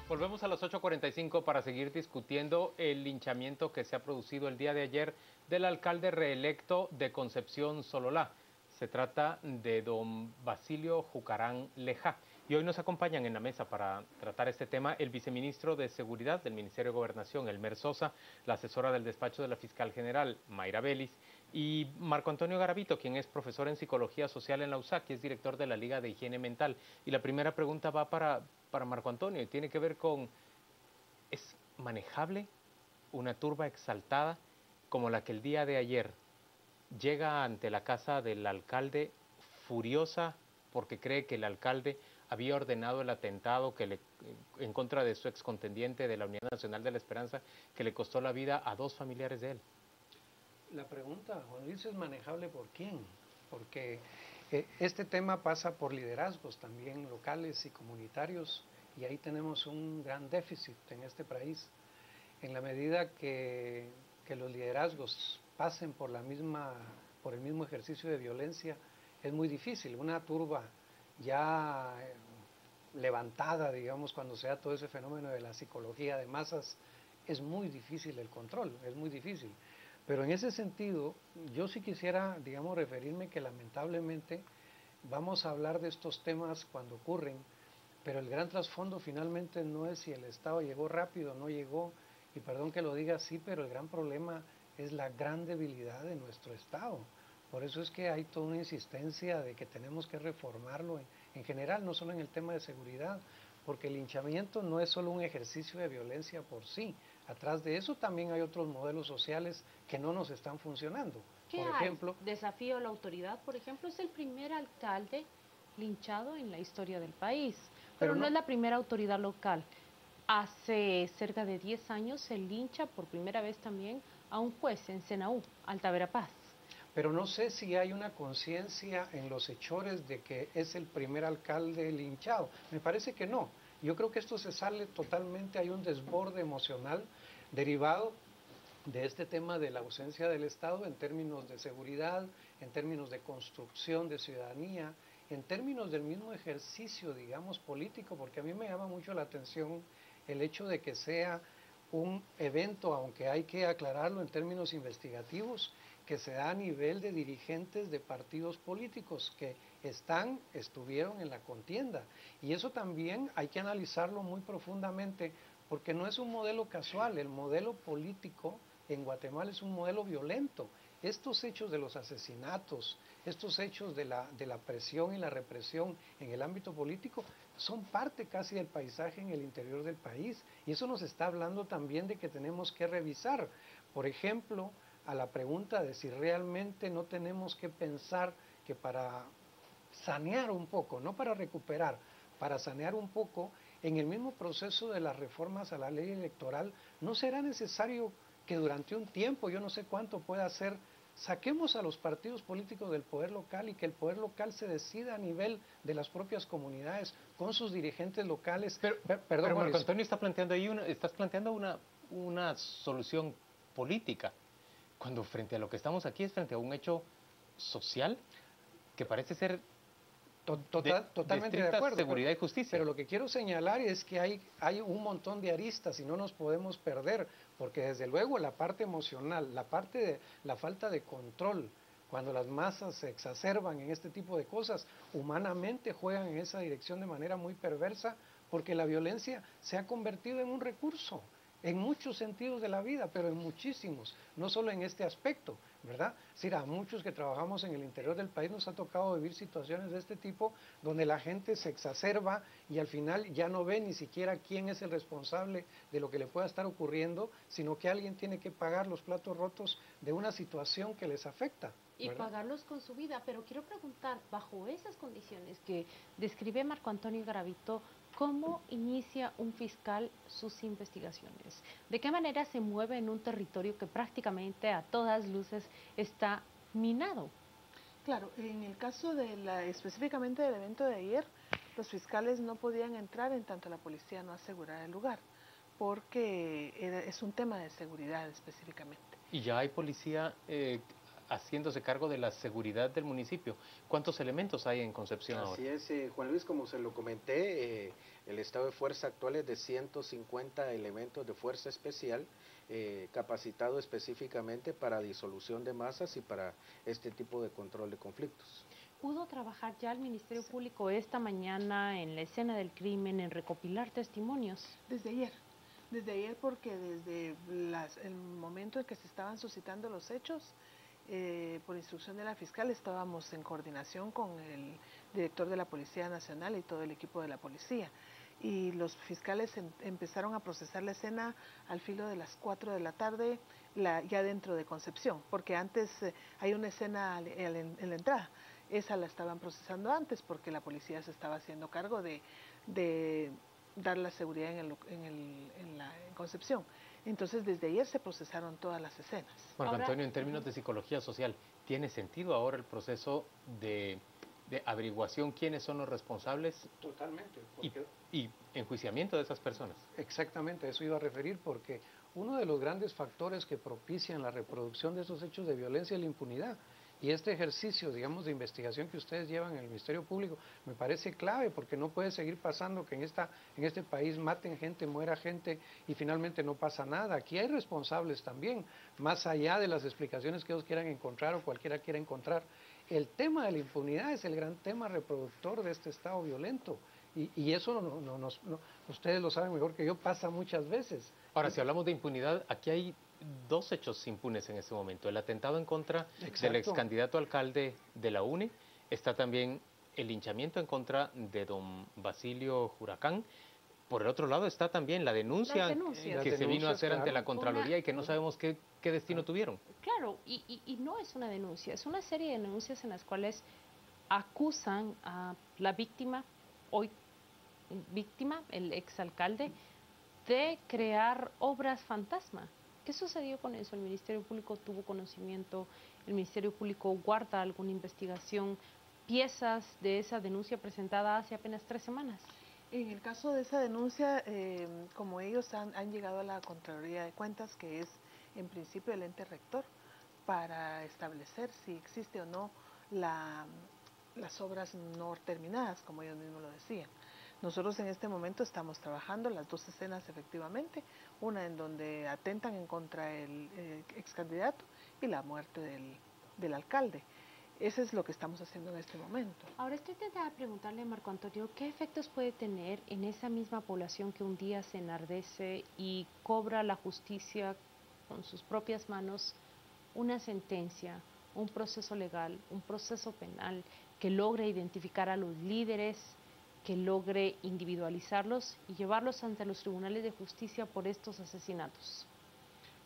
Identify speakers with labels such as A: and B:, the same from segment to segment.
A: Volvemos a las 8:45 para seguir discutiendo el linchamiento que se ha producido el día de ayer del alcalde reelecto de Concepción Sololá. Se trata de don Basilio Jucarán Leja. Y hoy nos acompañan en la mesa para tratar este tema el viceministro de Seguridad del Ministerio de Gobernación, Elmer Sosa, la asesora del despacho de la fiscal general, Mayra Vélez, y Marco Antonio Garavito, quien es profesor en Psicología Social en la USAC y es director de la Liga de Higiene Mental. Y la primera pregunta va para Marco Antonio y tiene que ver con, ¿es manejable una turba exaltada como la que el día de ayer llega ante la casa del alcalde furiosa porque cree que el alcalde había ordenado el atentado en contra de su excontendiente de la Unidad Nacional de la Esperanza que le costó la vida a dos familiares de él?
B: La pregunta, Juan Luis, ¿es manejable por quién? Porque este tema pasa por liderazgos también locales y comunitarios, y ahí tenemos un gran déficit en este país. En la medida que los liderazgos pasen por el mismo ejercicio de violencia, es muy difícil. Una turba ya levantada, digamos, cuando sea todo ese fenómeno de la psicología de masas, es muy difícil el control, es muy difícil. Pero en ese sentido, yo sí quisiera, digamos, referirme que lamentablemente vamos a hablar de estos temas cuando ocurren, pero el gran trasfondo finalmente no es si el Estado llegó rápido o no llegó, y perdón que lo diga así, pero el gran problema es la gran debilidad de nuestro Estado. Por eso es que hay toda una insistencia de que tenemos que reformarlo en general, no solo en el tema de seguridad, porque el linchamiento no es solo un ejercicio de violencia por sí. Atrás de eso también hay otros modelos sociales que no nos están funcionando.
C: ¿Qué
B: Por
C: hay?
B: ejemplo,
C: Desafío a la autoridad, por ejemplo, es el primer alcalde linchado en la historia del país,
B: pero
C: pero no
B: no,
C: es la primera autoridad local. Hace cerca de 10 años se lincha por primera vez también a un juez en Senaú, Alta Verapaz.
B: pero no sé si hay una conciencia en los hechores de que es el primer alcalde linchado. Me parece que no. Yo creo que esto se sale totalmente, hay un desborde emocional derivado de este tema de la ausencia del Estado en términos de seguridad, en términos de construcción de ciudadanía, en términos del mismo ejercicio, digamos, político, porque a mí me llama mucho la atención el hecho de que sea un evento, aunque hay que aclararlo en términos investigativos, que se da a nivel de dirigentes de partidos políticos que estuvieron en la contienda. Y eso también hay que analizarlo muy profundamente, porque no es un modelo casual, el modelo político en Guatemala es un modelo violento. Estos hechos de los asesinatos, estos hechos de la presión y la represión en el ámbito político son parte casi del paisaje en el interior del país. Y eso nos está hablando también de que tenemos que revisar, por ejemplo, a la pregunta de si realmente no tenemos que pensar que para sanear un poco, no para recuperar, para sanear un poco, en el mismo proceso de las reformas a la ley electoral, no será necesario que durante un tiempo, yo no sé cuánto pueda ser, saquemos a los partidos políticos del poder local y que el poder local se decida a nivel de las propias comunidades con sus dirigentes locales.
A: Pero Marco Antonio está planteando ahí estás planteando una solución política, cuando frente a lo que estamos aquí es frente a un hecho social que parece ser de
B: Totalmente de
A: estricta
B: acuerdo,
A: seguridad y justicia.
B: pero lo que quiero señalar es que hay un montón de aristas y no nos podemos perder, porque desde luego la parte emocional, la parte de la falta de control, cuando las masas se exacerban en este tipo de cosas, humanamente juegan en esa dirección de manera muy perversa, porque la violencia se ha convertido en un recurso en muchos sentidos de la vida, pero en muchísimos, no solo en este aspecto, ¿verdad? Es decir, a muchos que trabajamos en el interior del país nos ha tocado vivir situaciones de este tipo donde la gente se exacerba y al final ya no ve ni siquiera quién es el responsable de lo que le pueda estar ocurriendo, sino que alguien tiene que pagar los platos rotos de una situación que les afecta.
C: Y
B: ¿verdad?
C: pagarlos con su vida, pero quiero preguntar, bajo esas condiciones que describe Marco Antonio Garavito, ¿cómo inicia un fiscal sus investigaciones? ¿De qué manera se mueve en un territorio que prácticamente a todas luces está minado?
D: Claro, en el caso específicamente del evento de ayer, los fiscales no podían entrar en tanto la policía no asegurara el lugar, porque es un tema de seguridad específicamente.
A: Y ya hay policía haciéndose cargo de la seguridad del municipio. ¿Cuántos elementos hay en Concepción ahora?
E: Así es, Juan Luis, como se lo comenté, el estado de fuerza actual es de 150 elementos de fuerza especial, capacitado específicamente para disolución de masas y para este tipo de control de conflictos.
C: ¿Pudo trabajar ya el Ministerio Público esta mañana en la escena del crimen, en recopilar testimonios?
D: Desde ayer porque desde el momento en que se estaban suscitando los hechos, por instrucción de la fiscal estábamos en coordinación con el director de la Policía Nacional y todo el equipo de la policía. Y los fiscales empezaron a procesar la escena al filo de las 4 de la tarde, ya dentro de Concepción, porque antes hay una escena en la entrada. Esa la estaban procesando antes porque la policía se estaba haciendo cargo de dar la seguridad en Concepción. Entonces, desde ayer se procesaron todas las escenas.
A: Marco Antonio, en términos de psicología social, ¿tiene sentido ahora el proceso de averiguación quiénes son los responsables?
B: Totalmente.
A: Y enjuiciamiento de esas personas.
B: Exactamente, eso iba a referir, porque uno de los grandes factores que propician la reproducción de esos hechos de violencia es la impunidad. Y este ejercicio, digamos, de investigación que ustedes llevan en el Ministerio Público me parece clave, porque no puede seguir pasando que en este país maten gente, muera gente y finalmente no pasa nada. Aquí hay responsables también, más allá de las explicaciones que ellos quieran encontrar o cualquiera quiera encontrar. El tema de la impunidad es el gran tema reproductor de este Estado violento. Y eso ustedes lo saben mejor que yo, pasa muchas veces.
A: Ahora, si hablamos de impunidad, aquí hay dos hechos impunes en este momento. El atentado en contra del ex candidato alcalde de la UNE. Está también el linchamiento en contra de don Basilio Huracán. Por el otro lado está también la denuncia que se vino a hacer ante la Contraloría y que no sabemos qué destino tuvieron.
C: Claro, y no es una denuncia, es una serie de denuncias en las cuales acusan a la víctima, hoy víctima, el exalcalde, de crear obras fantasma. ¿Qué sucedió con eso? ¿El Ministerio Público tuvo conocimiento? ¿El Ministerio Público guarda alguna investigación? ¿Piezas de esa denuncia presentada hace apenas 3 semanas?
D: En el caso de esa denuncia, como ellos han llegado a la Contraloría de Cuentas, que es en principio el ente rector, para establecer si existe o no las obras no terminadas, como ellos mismos lo decían. Nosotros en este momento estamos trabajando las 2 escenas efectivamente, una en donde atentan en contra del ex candidato y la muerte del alcalde. Eso es lo que estamos haciendo en este momento.
C: Ahora estoy tentada de preguntarle a Marco Antonio, ¿qué efectos puede tener en esa misma población que un día se enardece y cobra la justicia con sus propias manos una sentencia, un proceso legal, un proceso penal que logre identificar a los líderes, que logre individualizarlos y llevarlos ante los tribunales de justicia por estos asesinatos?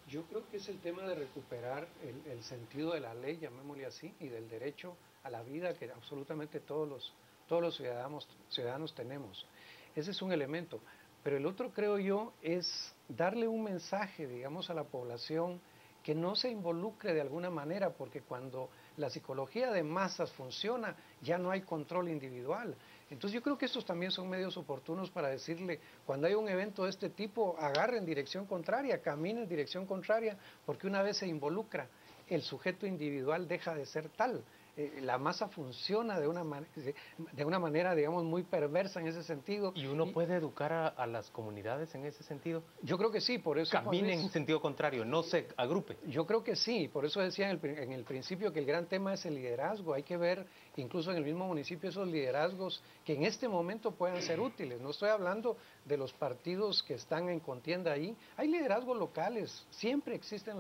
B: Yo creo que es el tema de recuperar el sentido de la ley, llamémosle así, y del derecho a la vida que absolutamente todos los ciudadanos tenemos. Ese es un elemento. Pero el otro, creo yo, es darle un mensaje, digamos, a la población que no se involucre de alguna manera, porque cuando la psicología de masas funciona, ya no hay control individual. Entonces yo creo que estos también son medios oportunos para decirle, cuando hay un evento de este tipo, agarre en dirección contraria, camine en dirección contraria, porque una vez se involucra, el sujeto individual deja de ser tal. La masa funciona de una manera, digamos, muy perversa en ese sentido.
A: ¿Y uno puede educar a las comunidades en ese sentido?
B: Yo creo que sí, por eso...
A: Camine en sentido contrario, no se agrupe.
B: Yo creo que sí, por eso decía en el principio que el gran tema es el liderazgo. Hay que ver, incluso en el mismo municipio, esos liderazgos que en este momento puedan ser útiles. No estoy hablando de los partidos que están en contienda ahí. Hay liderazgos locales, siempre existen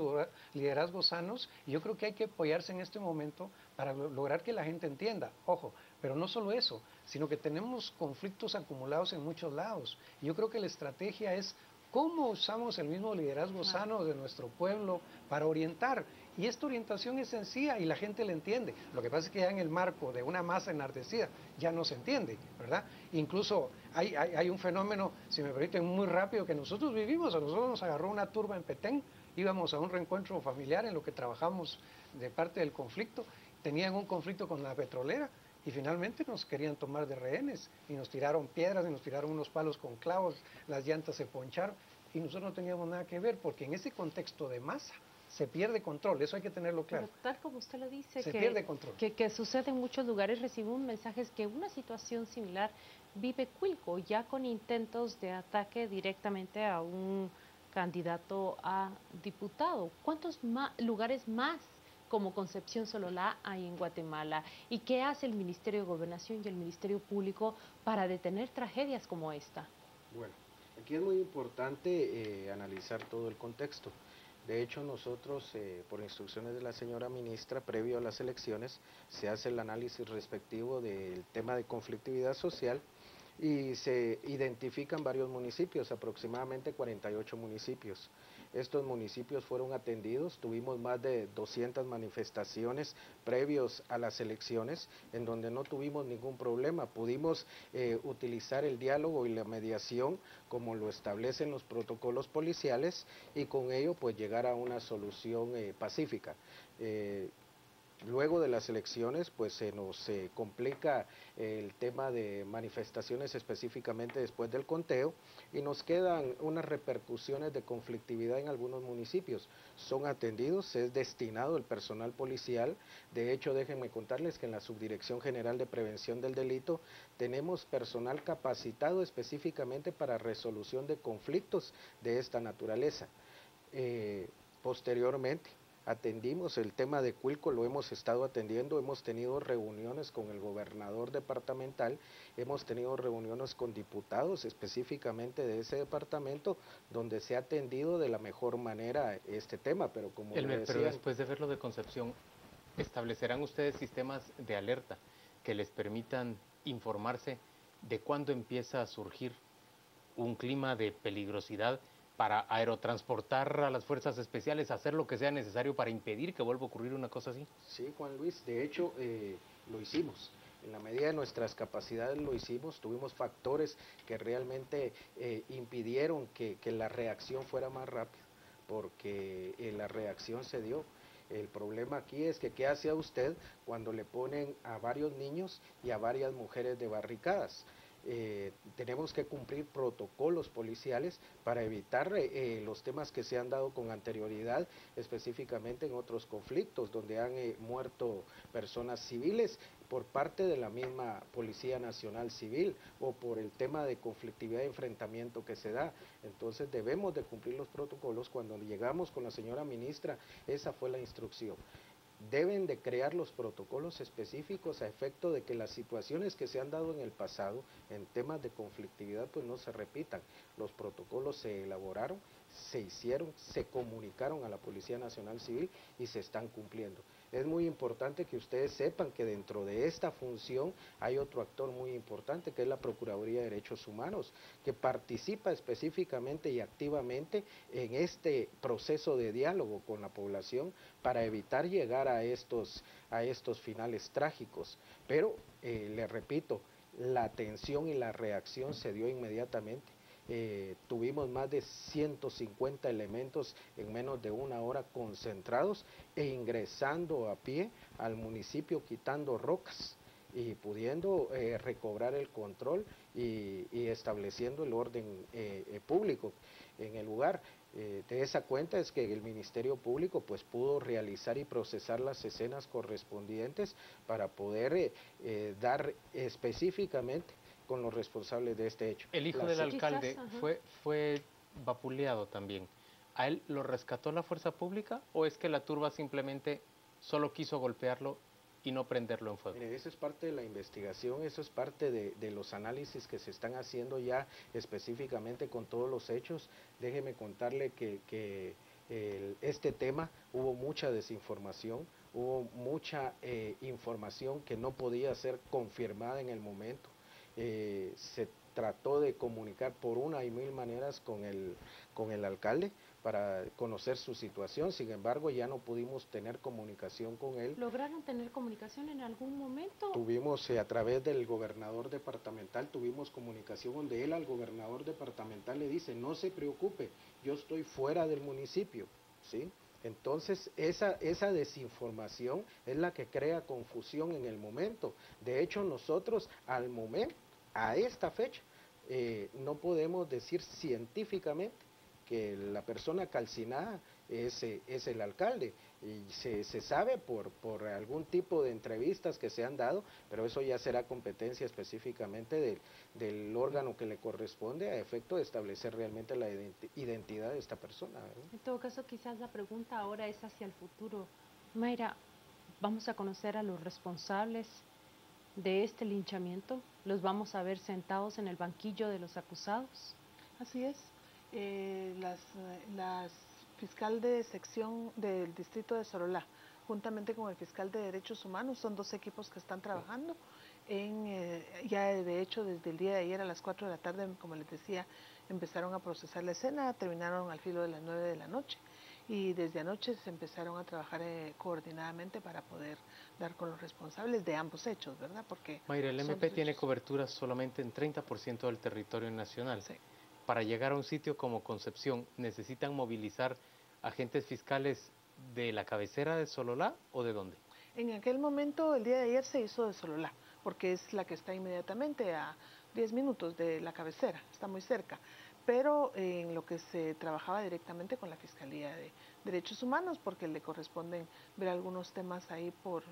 B: liderazgos sanos, y yo creo que hay que apoyarse en este momento para lograr que la gente entienda. Ojo, pero no solo eso, sino que tenemos conflictos acumulados en muchos lados. Y yo creo que la estrategia es cómo usamos el mismo liderazgo sano de nuestro pueblo para orientar. Y esta orientación es sencilla y la gente la entiende. Lo que pasa es que ya en el marco de una masa enardecida ya no se entiende, ¿verdad? Incluso hay un fenómeno, si me permiten, muy rápido que nosotros vivimos. A nosotros nos agarró una turba en Petén, íbamos a un reencuentro familiar en lo que trabajamos de parte del conflicto. Tenían un conflicto con la petrolera y finalmente nos querían tomar de rehenes y nos tiraron piedras y nos tiraron unos palos con clavos, las llantas se poncharon y nosotros no teníamos nada que ver porque en ese contexto de masa se pierde control, eso hay que tenerlo claro.
C: Pero tal como usted lo dice,
B: Se pierde control.
C: Que sucede en muchos lugares, recibimos mensajes que una situación similar vive Cuilco, ya con intentos de ataque directamente a un candidato a diputado. ¿Cuántos lugares más como Concepción Sololá hay en Guatemala? ¿Y qué hace el Ministerio de Gobernación y el Ministerio Público para detener tragedias como esta?
E: Bueno, aquí es muy importante analizar todo el contexto. De hecho, nosotros, por instrucciones de la señora ministra, previo a las elecciones, se hace el análisis respectivo del tema de conflictividad social y se identifican varios municipios, aproximadamente 48 municipios. Estos municipios fueron atendidos, tuvimos más de 200 manifestaciones previos a las elecciones, en donde no tuvimos ningún problema. Pudimos utilizar el diálogo y la mediación como lo establecen los protocolos policiales y con ello pues llegar a una solución pacífica. Luego de las elecciones, pues se nos complica el tema de manifestaciones específicamente después del conteo y nos quedan unas repercusiones de conflictividad en algunos municipios. Son atendidos, es destinado el personal policial. De hecho, déjenme contarles que en la Subdirección General de Prevención del Delito tenemos personal capacitado específicamente para resolución de conflictos de esta naturaleza. Posteriormente, atendimos el tema de Cuilco, lo hemos estado atendiendo, hemos tenido reuniones con el gobernador departamental, hemos tenido reuniones con diputados específicamente de ese departamento, donde se ha atendido de la mejor manera este tema, pero como
A: Elmer,
E: decían,
A: pero después de verlo de Concepción, ¿establecerán ustedes sistemas de alerta que les permitan informarse de cuándo empieza a surgir un clima de peligrosidad para aerotransportar a las fuerzas especiales, hacer lo que sea necesario para impedir que vuelva a ocurrir una cosa así?
E: Sí, Juan Luis, de hecho lo hicimos. En la medida de nuestras capacidades lo hicimos, tuvimos factores que realmente impidieron que la reacción fuera más rápida, porque la reacción se dio. El problema aquí es que ¿qué hace usted cuando le ponen a varios niños y a varias mujeres de barricadas? Tenemos que cumplir protocolos policiales para evitar los temas que se han dado con anterioridad, específicamente en otros conflictos donde han muerto personas civiles por parte de la misma Policía Nacional Civil o por el tema de conflictividad y enfrentamiento que se da. Entonces debemos de cumplir los protocolos. Cuando llegamos con la señora ministra, esa fue la instrucción. Deben de crear los protocolos específicos a efecto de que las situaciones que se han dado en el pasado en temas de conflictividad pues no se repitan. Los protocolos se elaboraron, se hicieron, se comunicaron a la Policía Nacional Civil y se están cumpliendo. Es muy importante que ustedes sepan que dentro de esta función hay otro actor muy importante, que es la Procuraduría de Derechos Humanos, que participa específicamente y activamente en este proceso de diálogo con la población para evitar llegar a estos finales trágicos. Pero, le repito, la atención y la reacción se dio inmediatamente. Tuvimos más de 150 elementos en menos de una hora concentrados e ingresando a pie al municipio quitando rocas y pudiendo recobrar el control y estableciendo el orden público en el lugar. De esa cuenta es que el Ministerio Público pues pudo realizar y procesar las escenas correspondientes para poder dar específicamente con los responsables de este hecho.
A: El hijo del alcalde fue vapuleado también. ¿A él lo rescató la fuerza pública o es que la turba simplemente solo quiso golpearlo y no prenderlo en fuego?
E: Mire, eso es parte de la investigación, eso es parte de los análisis que se están haciendo ya específicamente con todos los hechos. Déjeme contarle que este tema hubo mucha desinformación, hubo mucha información que no podía ser confirmada en el momento. Se trató de comunicar por una y mil maneras con el alcalde para conocer su situación, sin embargo ya no pudimos tener comunicación con él.
C: ¿Lograron tener comunicación en algún momento?
E: Tuvimos a través del gobernador departamental, tuvimos comunicación donde él al gobernador departamental le dice, no se preocupe, yo estoy fuera del municipio, ¿sí? Entonces esa desinformación es la que crea confusión en el momento. De hecho nosotros al momento, a esta fecha, no podemos decir científicamente que la persona calcinada es el alcalde. Y se sabe por algún tipo de entrevistas que se han dado, pero eso ya será competencia específicamente del órgano que le corresponde a efecto de establecer realmente la identidad de esta persona, ¿verdad?
C: En todo caso, quizás la pregunta ahora es hacia el futuro. Mayra, ¿vamos a conocer a los responsables de este linchamiento? ¿Los vamos a ver sentados en el banquillo de los acusados?
D: Así es. Las fiscal de sección del distrito de Sololá, juntamente con el fiscal de derechos humanos, son dos equipos que están trabajando ya de hecho desde el día de ayer a las 4 de la tarde, como les decía, empezaron a procesar la escena, terminaron al filo de las 9 de la noche y desde anoche se empezaron a trabajar coordinadamente para poder dar con los responsables de ambos hechos, ¿verdad? Porque
A: Mayra, el MP tiene cobertura solamente en 30% del territorio nacional.
D: Sí.
A: Para llegar a un sitio como Concepción, ¿necesitan movilizar agentes fiscales de la cabecera de Sololá o de dónde?
D: En aquel momento, el día de ayer se hizo de Sololá, porque es la que está inmediatamente a 10 minutos de la cabecera, está muy cerca. Pero en lo que se trabajaba directamente con la Fiscalía de Derechos Humanos, porque le corresponden ver algunos temas ahí por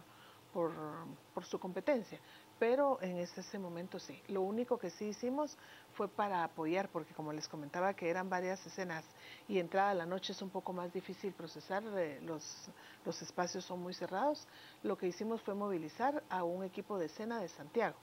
D: su competencia. Pero en ese momento sí. Lo único que sí hicimos fue para apoyar, porque como les comentaba que eran varias escenas y entrada a la noche es un poco más difícil procesar, los espacios son muy cerrados. Lo que hicimos fue movilizar a un equipo de escena de Santiago,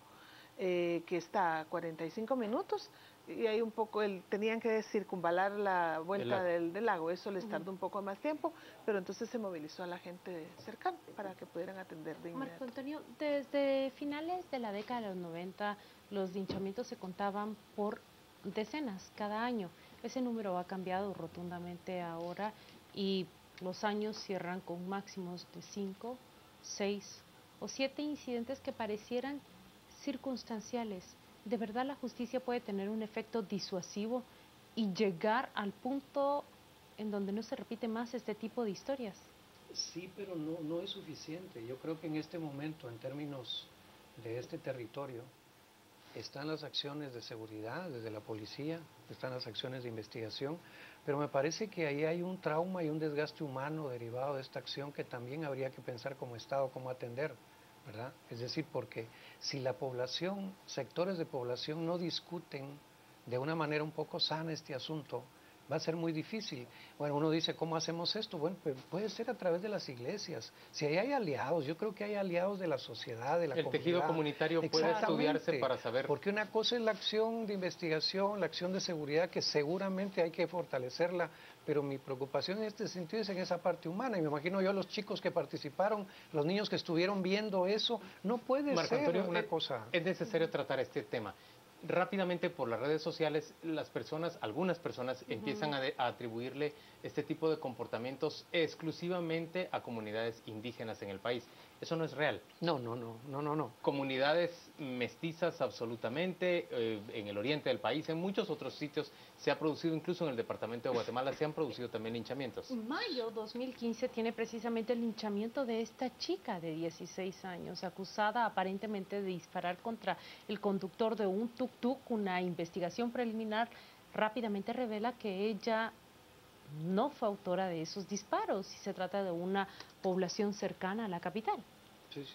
D: que está a 45 minutos y hay un poco, tenían que circunvalar la vuelta del lago, eso les tardó un poco más tiempo, pero entonces se movilizó a la gente cercana para que pudieran atender de inmediato.
C: Marco Antonio, desde finales de la década de los 90, los linchamientos se contaban por decenas cada año. Ese número ha cambiado rotundamente ahora y los años cierran con máximos de 5, 6 o 7 incidentes que parecieran circunstanciales. ¿De verdad la justicia puede tener un efecto disuasivo y llegar al punto en donde no se repite más este tipo de historias?
B: Sí, pero no es suficiente. Yo creo que en este momento, en términos de este territorio, están las acciones de seguridad desde la policía, están las acciones de investigación, pero me parece que ahí hay un trauma y un desgaste humano derivado de esta acción que también habría que pensar como Estado cómo atender, ¿verdad? Es decir, porque si la población, sectores de población no discuten de una manera un poco sana este asunto, va a ser muy difícil. Bueno, uno dice, ¿cómo hacemos esto? Bueno, pues puede ser a través de las iglesias. Si ahí hay aliados, yo creo que hay aliados de la sociedad, de la comunidad.
A: El tejido comunitario puede estudiarse para saber.
B: Porque una cosa es la acción de investigación, la acción de seguridad, que seguramente hay que fortalecerla, pero mi preocupación en este sentido es en esa parte humana. Y me imagino yo a los chicos que participaron, los niños que estuvieron viendo eso, no puede
A: Marco
B: ser
A: Antonio,
B: una cosa.
A: Es necesario tratar este tema. Rápidamente por las redes sociales, algunas personas empiezan a atribuirle este tipo de comportamientos exclusivamente a comunidades indígenas en el país. Eso no es real.
B: No.
A: Comunidades mestizas absolutamente, en el oriente del país, en muchos otros sitios se ha producido, incluso en el departamento de Guatemala, se han producido también linchamientos.
C: Mayo 2015 tiene precisamente el linchamiento de esta chica de 16 años, acusada aparentemente de disparar contra el conductor de un tuk-tuk. Una investigación preliminar rápidamente revela que ella no fue autora de esos disparos y se trata de una población cercana a la capital.
B: Sí.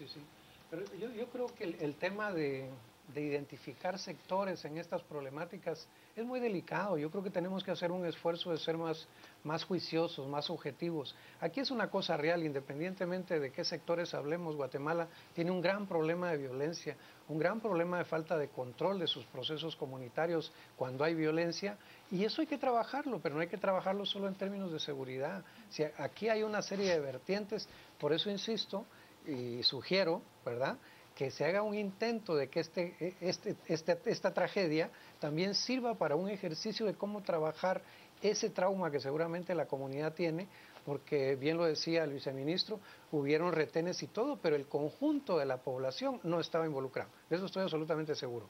B: Pero yo creo que el tema de identificar sectores en estas problemáticas es muy delicado. Yo creo que tenemos que hacer un esfuerzo de ser más juiciosos, más objetivos. Aquí es una cosa real, independientemente de qué sectores hablemos, Guatemala tiene un gran problema de violencia, un gran problema de falta de control de sus procesos comunitarios cuando hay violencia, y eso hay que trabajarlo, pero no hay que trabajarlo solo en términos de seguridad. Si aquí hay una serie de vertientes, por eso insisto y sugiero, ¿verdad?, que se haga un intento de que esta tragedia también sirva para un ejercicio de cómo trabajar ese trauma que seguramente la comunidad tiene, porque bien lo decía el viceministro, hubieron retenes y todo, pero el conjunto de la población no estaba involucrado. De eso estoy absolutamente seguro,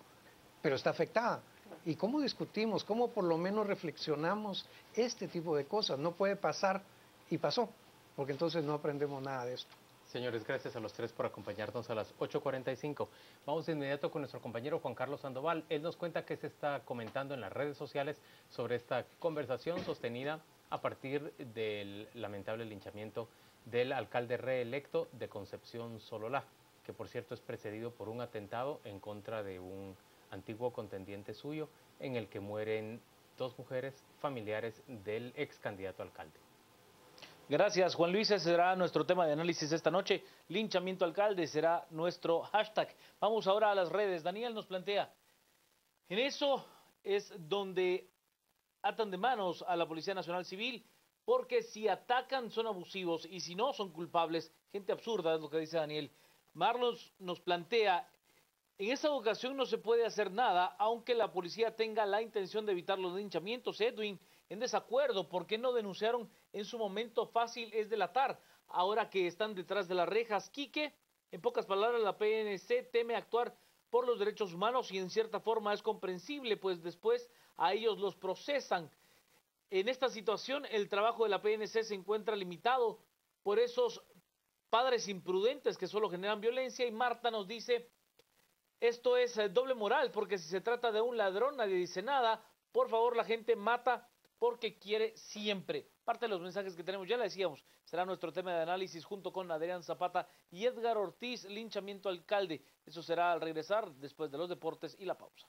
B: pero está afectada. ¿Y cómo discutimos? ¿Cómo por lo menos reflexionamos este tipo de cosas? No puede pasar y pasó, porque entonces no aprendemos nada de esto.
A: Señores, gracias a los tres por acompañarnos a las 8:45. Vamos de inmediato con nuestro compañero Juan Carlos Sandoval. Él nos cuenta qué se está comentando en las redes sociales sobre esta conversación sostenida a partir del lamentable linchamiento del alcalde reelecto de Concepción Sololá, que por cierto es precedido por un atentado en contra de un antiguo contendiente suyo, en el que mueren 2 mujeres familiares del ex candidato a alcalde.
F: Gracias, Juan Luis. Ese será nuestro tema de análisis esta noche. Linchamiento alcalde será nuestro hashtag. Vamos ahora a las redes. Daniel nos plantea, en eso es donde atan de manos a la Policía Nacional Civil, porque si atacan son abusivos y si no son culpables. Gente absurda es lo que dice Daniel. Marlon nos plantea, en esta ocasión no se puede hacer nada, aunque la policía tenga la intención de evitar los linchamientos. Edwin, en desacuerdo, ¿por qué no denunciaron en su momento? Fácil es delatar, ahora que están detrás de las rejas. Quique, en pocas palabras, la PNC teme actuar por los derechos humanos y en cierta forma es comprensible, pues después a ellos los procesan. En esta situación, el trabajo de la PNC se encuentra limitado por esos padres imprudentes que solo generan violencia. Y Marta nos dice, esto es doble moral, porque si se trata de un ladrón, nadie dice nada. Por favor, la gente mata porque quiere siempre. Parte de los mensajes que tenemos, ya le decíamos, será nuestro tema de análisis junto con Adrián Zapata y Edgar Ortiz, linchamiento alcalde. Eso será al regresar después de los deportes y la pausa.